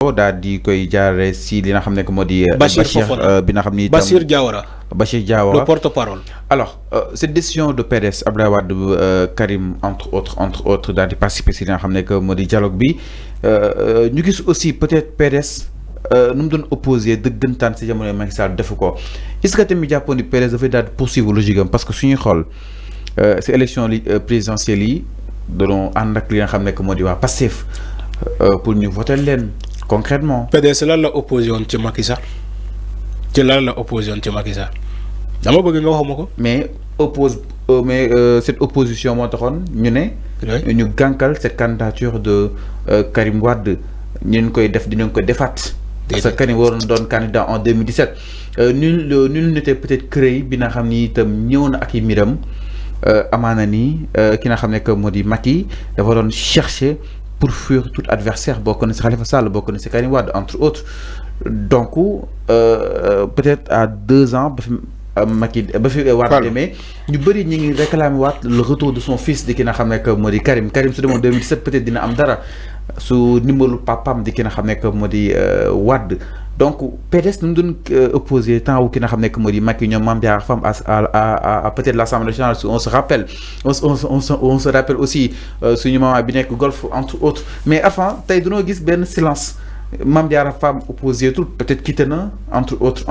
daal di koy jaaree si li nga xam ne que moo di Bachir bi nga xam ni Bachir Diawara le porte-parole. Alors cette décision de PDS Abdoulaye Wade Karim entre autres daal di participer si li nga xam ne que moo di dialogue bi ñu gis aussi peut-être PDS nu mu doon opposé dëggantaan si jamono Macky Sall defu ko est-ce que tamit jàppoon ni PDS dafay daal di poursuivre logique am parce que suñuy xool si élection présidentielle yi dañoo ànd ak li nga xam ne que moo di waa Pastef pour ñu voter leen concrètement. PDS lan la opposé woon ci Macky Sall ci lan la opposé woon ci Macky Sall dama bëgg nga waxuma ko. mais cette opposition moo taxoon ñu ne. ñu gànkal cette candidature de Karim Wade ñu koy def dinañ ko defaat. parce que Karim waroon doon candidat en 2017. nul n'était peut-être créé bi nga xam ni itam ñëw na ak i miram amaana ni ki nga xam ne que moo di Macky dafa doon chercher pour fuir tout adversaire bokk na si Khalifa Sall bokk na si Karim Wade entre autres donc peut-être à 2 ans ba fi Macky ba fi Wade demee ñu bëri ñi ngi réclamer waat le retour de son fils di ki nga xam ne que moo di Karim su demoon 2017 peut-être dina am dara su ndimbalu papam di ki nga xam ne que moo di Wade donc PDS nu mu doon opposé temps wu ki nga xam ne que moo di Macky ñoom Mame Diarra Fam à peut-être l'Assemblée nationale on se rappelle on se rappelle aussi suñu maman bi nekk Golf entre autres mais enfin tey dañoo gis benn silence Mame Diarra Fam opposé tout peut-être quitté na entre autres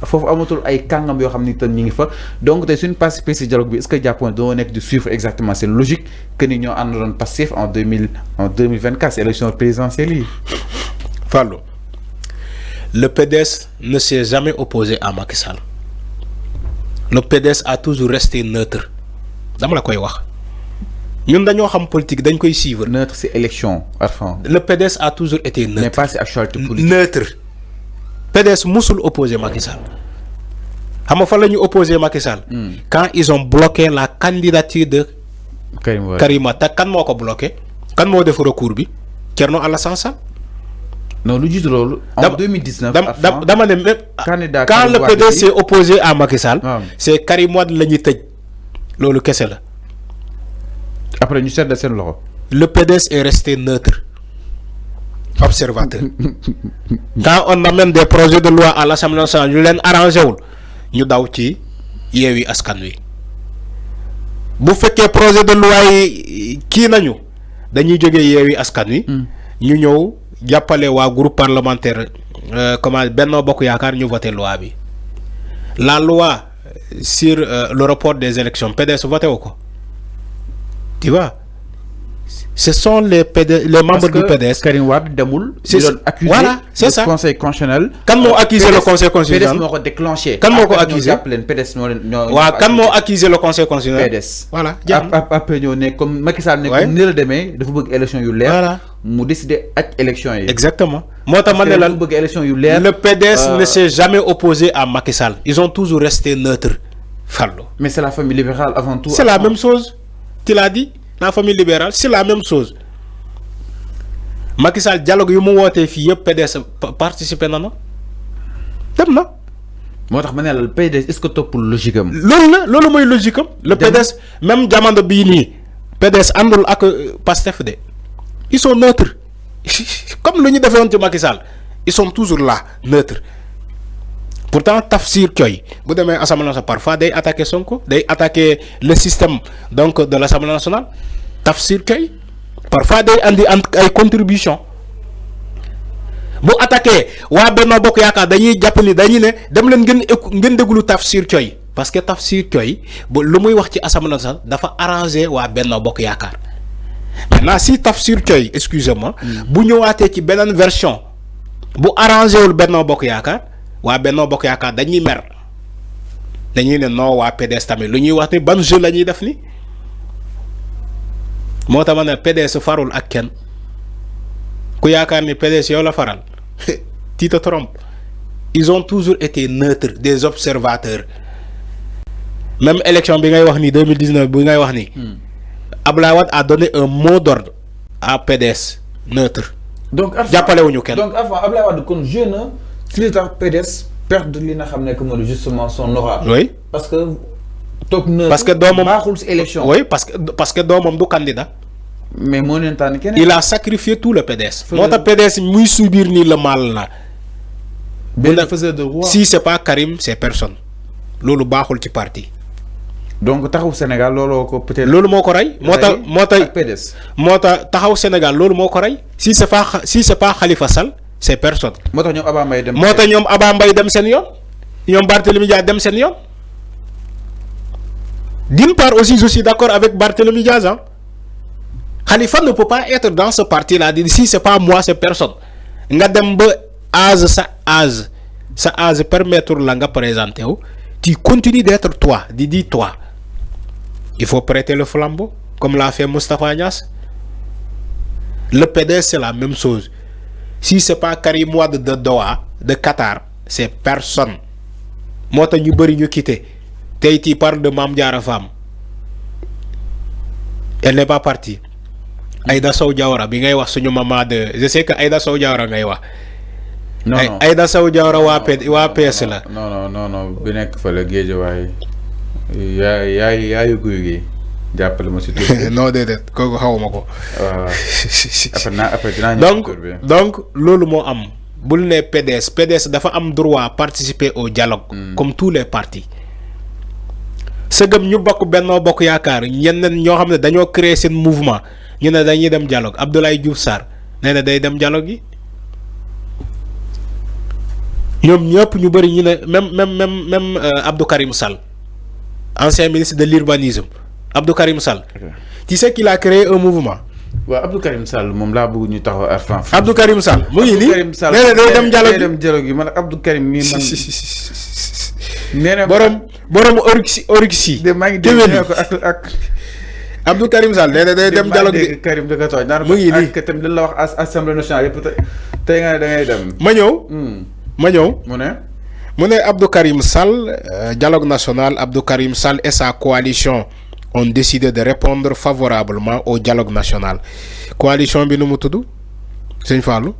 foofu amatul ay kàngam yoo xam ni tam ñi ngi fa donc tey suñu participé si dialogue bi est-ce que jàppoon doo nekk di suivre exactement c'est logique que ni ñoo àndoon Pastef en 2024 c'est élection présidentielle yi. Fallou, le PDS ne s'est jamais opposé à Macky Sall. Le PDS a toujours resté neutre. dama la koy wax ñun dañoo xam politique dañ koy suivre. Neutre c'est élection enfin. Le PDS a toujours été neutre. mais pas si actualité politique. Neutre. PDS musul opposé Macky Sall. xam nga fan la ñu opposé Macky Sall. Quand ils ont bloqué la candidature de Karim Wade. Te kan moo ko bloqué. kan moo def recours bi. Thierno Alassane Sall. non lu jiitu loolu. en 2019 dama ne même. candidat quand le PDS s'est opposé à Macky Sall. c'est Karim Wade la ñuy tëj. loolu kese la. après ñu seetlu seen loxo. Le PDS est resté neutre. Observateur. Quand on amène des projets de loi à l'Assemblée nationale ñu leen arrangé wul ñu daw ci Yewwi Askan Wi. bu fekkee projet de loi yi kii nañu dañuy jógee Yewwi Askan Wi. ñu ñëw jàppale waa groupe parlementaire comment Benno Bokk Yaakaar ñu voté loi bi. La loi sur le report des élections PDS voté wu ko. Tu vois, ce sont les membres du PDS. Karim Wade demul. Accusé. Voilà, c'est ça. Conseil constitutionnel. Kan moo accusé le conseil constitutionnel. PDS moo ko déclenché. Kan moo ko accusé. PDS ñoo waaw kan moo accusé le conseil constitutionnel. PDS. Voilà. après ñoo ne comme Macky Sall ne comme ni la demee dafa bëgg élection yu leer. Voilà. mu décidé ak élection yi. Exactement. moo tax ma ne la bëgg élection yu leer. Le PDS ne s'est jamais opposé à Macky Sall. Ils ont toujours resté neutres. Fallou. Mais c'est la famille libérale avant tout. C'est la même chose. Tu l'as dit. La famille libérale c'est la même chose. Macky Sall dialogue yu mu wootee fii yëpp PDS participé na na dem na. moo tax ma ne la PDS est-ce que toppul logique am. loolu mooy logique am. le PDS même jamono bii nii PDS àndul ak Pastef de ils sont neutres comme lu ñu defee woon ci Macky Sall ils sont toujours là neutres. Pourtant Tafsir Thioye bu demee Assemblée nationale parfois day attaquer Sonko day attaquer le système donc de l'Assemblée nationale. Tafsir Thioye parfois day andi ay contribution bu attaquer waa Benno Bokk Yaakaar dañuy jàpp ni dañuy ne dem leen ngeen déglu Tafsir Thioye parce que Tafsir Thioye bu lu muy wax ci Assemblée nationale dafa arranger waa Benno Bokk Yaakaar. Maintenant si Tafsir Thioye excusez-moi bu ñëwaatee ci beneen version bu arranger wul Benno Bokk Yaakaar waa Benno Bokk Yaakaar dañuy mer dañuy ne non waa PDS tamit lu ñuy wax ni ban jeu la ñuy def ni moo tax ma ne PDS farul ak kenn ku yaakaar ni PDS yow la faral tu te trompes. Ils ont toujours été neutres, des observateurs. Même élection bi ngay wax ni 2019 bi ngay wax ni Abdoulaye Wade a donné un mot d'ordre à PDS neutre. Donc jàppale wuñu kenn. Donc avant Abdoulaye Wade kon jeune si li tax PDS perdre li nga xam ne que mooy justement son aura. Oui. Parce que toog neutre. Parce que doomam baaxul si élection. Oui parce que doomam du candidat. mais moo leen tànn keneen. il a sacrifié tout le PDS. moo tax PDS muy subir ni le mal là. benn faiseur de roi. si c'est pas Karim c'est personne. loolu baaxul ci parti. donc taxaw Sénégal looloo ko peut-être. loolu moo ko rey. moo tax PDS. moo tax taxaw Sénégal loolu moo ko rey. si c'est pas Khalifa Sall c'est personne. moo tax ñoom Abba Mbaye dem. moo tax ñoom Abba Mbaye dem seen yoon. ñoom Barthélémy Dias dem seen yoon. d'une part aussi je suis d'accord avec Barthélémy Dias hein. Khalifa ne peut pas être dans ce parti là si c'est pas moi c'est personne. nga dem ba sa âge permettre la nga présenter wu. Tu continues d'être toi, dis toi. Il faut prêter le flambeau, comme l'a fait Moustapha Niasse. Le PDS, c'est la même chose. Si ce n'est pas Karim Wade de Doha, de Qatar, c'est personne. Moi, tu as quitté. Tu parles de Mame Diarra Fam. Elle n'est pas partie. Aïda Sow Diawara, je sais que Aïda Sow Diawara ngay wax. non non Aïda Sow Diawara waa PS la. non bi nekk fa la géej waaye yaay guy gi jàppale ma si tur. non déedéet kooku xawma ko. après dinaa ñëw donc loolu moo am bul ne PDS dafa am droit participer au dialogue. comme tous les partis. sëgëm ñu bokk Benno Bokk Yaakaar ñeneen ñoo xam ne dañoo créer seen mouvement ñu ne dañuy dem dialogue Abdoulaye Diouf Sarr nee na day dem dialogue yi. ñoom ñëpp ñu bëri ñu ne même Abdou Karim Sall ancien ministre de l'urbanisme Abdou Karim Sall. Tu sais qu'il a créé un mouvement. waaw Abdou Karim Sall moom laa bëgg ñu taxaw Arfan. Abdou Karim Sall mu ngi nii nee na day dem dialogue yi man Abdou Karim mii man. nee na borom orixi. maa ngi dégg ko ak. Abdou Karim Sall nee na day dem dialogue bi Karim da ko tooñ. mu ngi nii ak tamit la wax assemblée nationale yëpp tey nga ne da ngay dem. ma ñëw mu ne Abdou Karim Sall dialogue national Abdou Karim Sall et sa coalition ont décidé de répondre favorablement au dialogue national coalition bi nu mu tudd sëñ Fallou.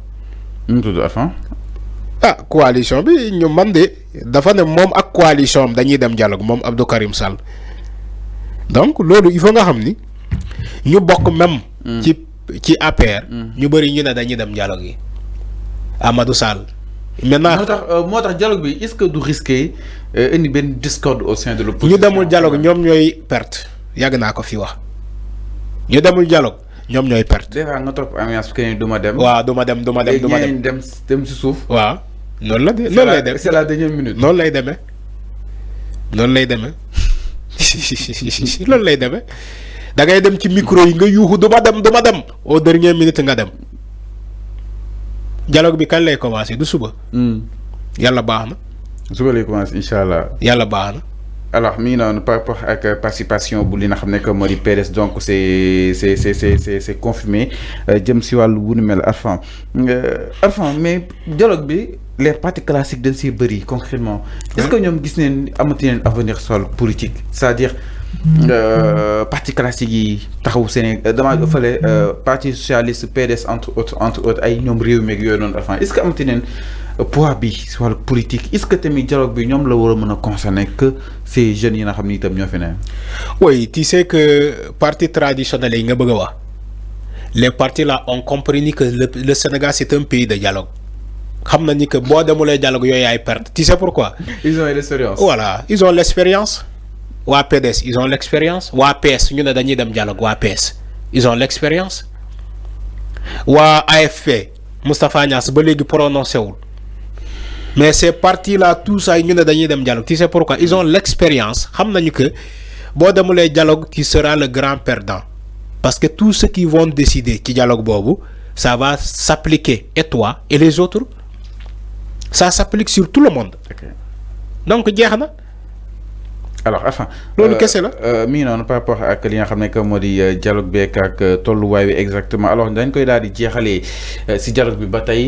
nu mu tudd Arfan. coalition bi ñu man de dafa ne moom ak coalition am dañuy dem dialogue moom Abdou Karim Sall donc loolu il faut nga xam ni ñu bokk même. ci APR. ñu bëri ñu ne dañuy dem dialogue yi Amadou Sall. maintenant moo tax dialogue bi est-ce que du risqué indi benn discorde au sein de l'opposition. ñu demul dialogue ñoom ñooy perte yàgg naa ko fi wax ñu demul dialogue ñoom ñooy perte. des fois nga topp ambiance que ni du ma dem. waaw du ma dem dem si suuf. waaw noonu la de noonu lay demee c'est la dernière minute. noonu lay demee noonu lay demee loolu lay demee da ngay dem ci micro yi nga yuuxu du ma dem au dernier minute nga dem. dialogue bi kañ lay commencer du suba. yàlla baax na. suba lay commencer incha allah. yàlla baax na. alors mi ngi noonu par rapport ak participation bu li nga xam ne que moo di PDS donc c'est confirmé jëm si wàllu bu nu mel Arfan mais dialogue bi les partis classiques dañ siy bëri concrètement est-ce que ñoom gis neen amati neen avenir sol politique c'est-à-dire parti classique yi taxaw Sénégal damaa fële parti socialiste PDS entre autres ay ñoom réew meeg yooyu noonu Arfan est-ce que amati neen poids bi si wàllu politique est-ce que tamit dialogue bi ñoom la war a mën a concerner que ces jeunes yi nga xam ni itam ñoo fi ne. oui tu sais que parti traditionnel yi nga bëgg a wax les partis là ont compris que le Sénégal c'est un pays de dialogue xam na ni que boo demulee dialogue yooyu ay perte tu sais pourquoi. ils ont l'expérience. voilà ils ont l'expérience. waa PDS ils ont l'expérience waa PS ñu ne dañuy dem dialogue waa PS ils ont l'expérience waa AFP Moustapha Niasse ba léegi prononcé wul mais ces partis là tout ça ñu ne dañuy dem dialogue tu sais pourquoi ils ont l'expérience xam nañu que boo demulee dialogue tu seras le grand perdant parce que tout ce qu'ils vont décider ci dialogue boobu ça va s'appliquer et toi et les autres ça s'applique sur tout le monde. donc jeex na. alors enfin loolu kese la mi ngi noonu par rapport ak li nga xam ne que moo di dialogue beek ak tolluwaay bi exactement alors dañ koy daal di jeexalee si dialogue bi ba tey